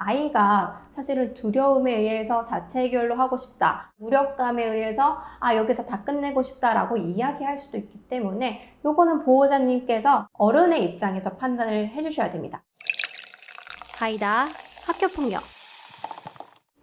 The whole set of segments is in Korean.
아이가 사실은 두려움에 의해서 자체 해결로 하고 싶다, 무력감에 의해서 여기서 다 끝내고 싶다라고 이야기할 수도 있기 때문에 요거는 보호자님께서 어른의 입장에서 판단을 해주셔야 됩니다. 사이다 학교폭력.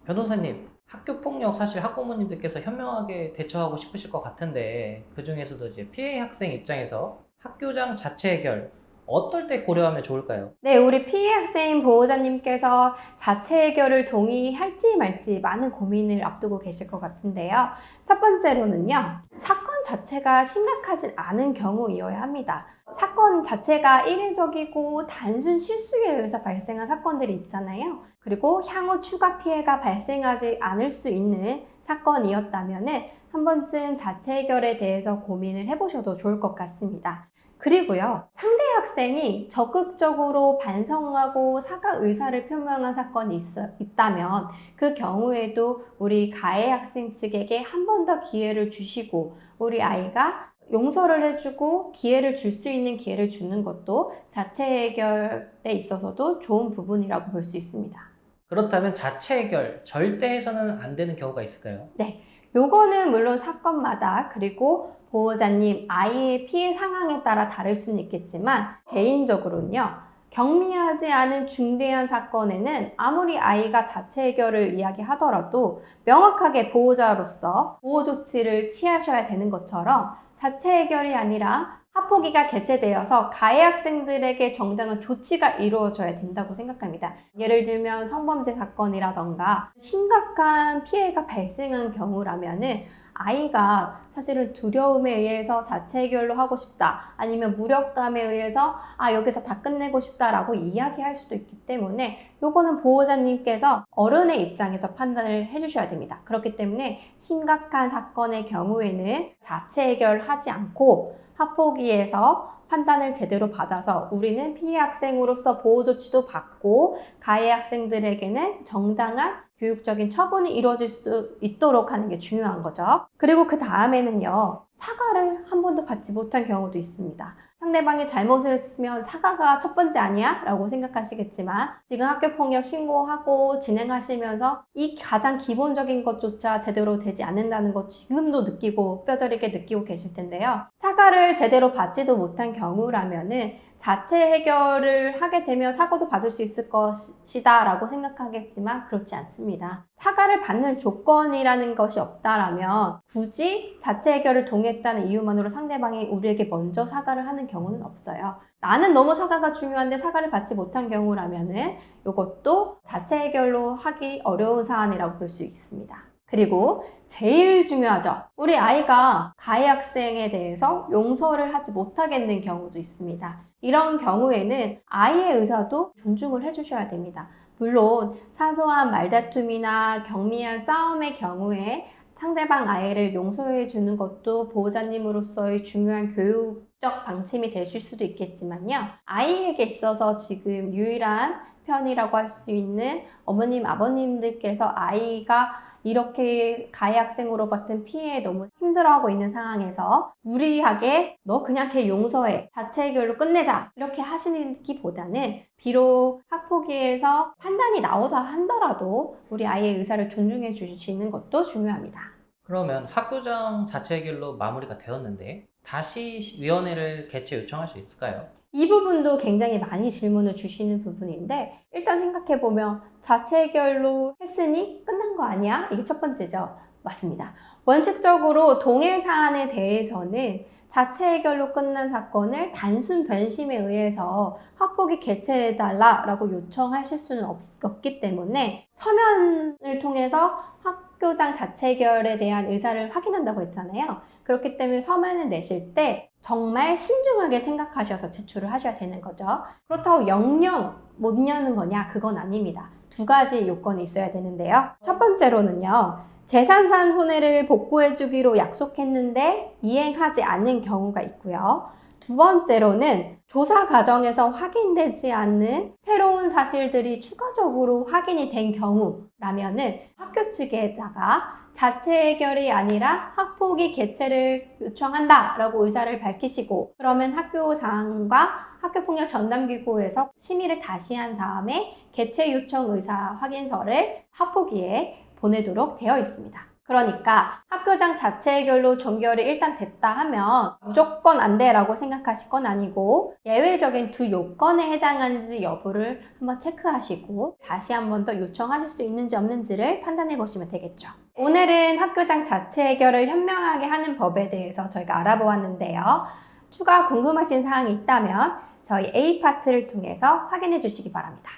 변호사님, 학교폭력 사실 학부모님들께서 현명하게 대처하고 싶으실 것 같은데 그 중에서도 이제 피해 학생 입장에서 학교장 자체 해결 어떨 때 고려하면 좋을까요? 네, 우리 피해 학생 보호자님께서 자체 해결을 동의할지 말지 많은 고민을 앞두고 계실 것 같은데요. 첫 번째로는요, 사건 자체가 심각하진 않은 경우이어야 합니다. 사건 자체가 이례적이고 단순 실수에 의해서 발생한 사건들이 있잖아요. 그리고 향후 추가 피해가 발생하지 않을 수 있는 사건이었다면 한 번쯤 자체 해결에 대해서 고민을 해보셔도 좋을 것 같습니다. 그리고요, 상대 학생이 적극적으로 반성하고 사과 의사를 표명한 사건이 있다면 그 경우에도 우리 가해 학생 측에게 한 번 더 기회를 주시고 우리 아이가 용서를 해주고 기회를 줄 수 있는 기회를 주는 것도 자체 해결에 있어서도 좋은 부분이라고 볼 수 있습니다. 그렇다면 자체 해결 절대 해서는 안 되는 경우가 있을까요? 네, 요거는 물론 사건마다 그리고 보호자님, 아이의 피해 상황에 따라 다를 수는 있겠지만 개인적으로는요, 경미하지 않은 중대한 사건에는 아무리 아이가 자체 해결을 이야기하더라도 명확하게 보호자로서 보호 조치를 취하셔야 되는 것처럼 자체 해결이 아니라 학폭위가 개최되어서 가해 학생들에게 정당한 조치가 이루어져야 된다고 생각합니다. 예를 들면 성범죄 사건이라던가 심각한 피해가 발생한 경우라면은 아이가 사실은 두려움에 의해서 자체 해결로 하고 싶다, 아니면 무력감에 의해서 여기서 다 끝내고 싶다라고 이야기할 수도 있기 때문에 요거는 보호자님께서 어른의 입장에서 판단을 해주셔야 됩니다. 그렇기 때문에 심각한 사건의 경우에는 자체 해결하지 않고 학폭위에서 판단을 제대로 받아서 우리는 피해 학생으로서 보호 조치도 받고 가해 학생들에게는 정당한 교육적인 처분이 이루어질 수 있도록 하는 게 중요한 거죠. 그리고 그 다음에는요, 사과를 한 번도 받지 못한 경우도 있습니다. 상대방이 잘못을 했으면 사과가 첫 번째 아니야? 라고 생각하시겠지만 지금 학교폭력 신고하고 진행하시면서 이 가장 기본적인 것조차 제대로 되지 않는다는 것 지금도 느끼고 뼈저리게 느끼고 계실 텐데요. 사과를 제대로 받지도 못한 경우라면은 자체 해결을 하게 되면 사고도 받을 수 있을 것이다 라고 생각하겠지만 그렇지 않습니다. 사과를 받는 조건이라는 것이 없다라면 굳이 자체 해결을 동의했다는 이유만으로 상대방이 우리에게 먼저 사과를 하는 경우는 없어요. 나는 너무 사과가 중요한데 사과를 받지 못한 경우라면은 이것도 자체 해결로 하기 어려운 사안이라고 볼 수 있습니다. 그리고 제일 중요하죠. 우리 아이가 가해 학생에 대해서 용서를 하지 못하겠는 경우도 있습니다. 이런 경우에는 아이의 의사도 존중을 해주셔야 됩니다. 물론 사소한 말다툼이나 경미한 싸움의 경우에 상대방 아이를 용서해 주는 것도 보호자님으로서의 중요한 교육적 방침이 되실 수도 있겠지만요. 아이에게 있어서 지금 유일한 편이라고 할 수 있는 어머님, 아버님들께서 아이가 이렇게 가해 학생으로 받은 피해에 너무 힘들어하고 있는 상황에서 무리하게 너 그냥 걔 용서해, 자체 해결로 끝내자 이렇게 하시기보다는 비록 학폭위에서 판단이 나오다 하더라도 우리 아이의 의사를 존중해 주시는 것도 중요합니다. 그러면 학교장 자체 해결로 마무리가 되었는데 다시 위원회를 개최 요청할 수 있을까요? 이 부분도 굉장히 많이 질문을 주시는 부분인데 일단 생각해보면 자체 해결로 했으니 끝난 거 아니야? 이게 첫 번째죠. 맞습니다. 원칙적으로 동일 사안에 대해서는 자체 해결로 끝난 사건을 단순 변심에 의해서 학폭위 개최해달라고 요청하실 수는 없기 때문에 서면을 통해서 학교장 자체 해결에 대한 의사를 확인한다고 했잖아요. 그렇기 때문에 서면을 내실 때 정말 신중하게 생각하셔서 제출을 하셔야 되는 거죠. 그렇다고 영영 못 여는 거냐? 그건 아닙니다. 두 가지 요건이 있어야 되는데요. 첫 번째로는요, 재산상 손해를 복구해주기로 약속했는데 이행하지 않는 경우가 있고요. 두 번째로는 조사 과정에서 확인되지 않는 새로운 사실들이 추가적으로 확인이 된 경우라면은 학교 측에다가 자체 해결이 아니라 학폭위 개최를 요청한다라고 의사를 밝히시고, 그러면 학교장과 학교폭력 전담기구에서 심의를 다시 한 다음에 개최 요청 의사 확인서를 학폭위에 보내도록 되어 있습니다. 그러니까 학교장 자체 해결로 종결이 일단 됐다 하면 무조건 안 돼라고 생각하실 건 아니고, 예외적인 두 요건에 해당하는지 여부를 한번 체크하시고 다시 한번 더 요청하실 수 있는지 없는지를 판단해 보시면 되겠죠. 오늘은 학교장 자체 해결을 현명하게 하는 법에 대해서 저희가 알아보았는데요. 추가 궁금하신 사항이 있다면 저희 A파트를 통해서 확인해 주시기 바랍니다.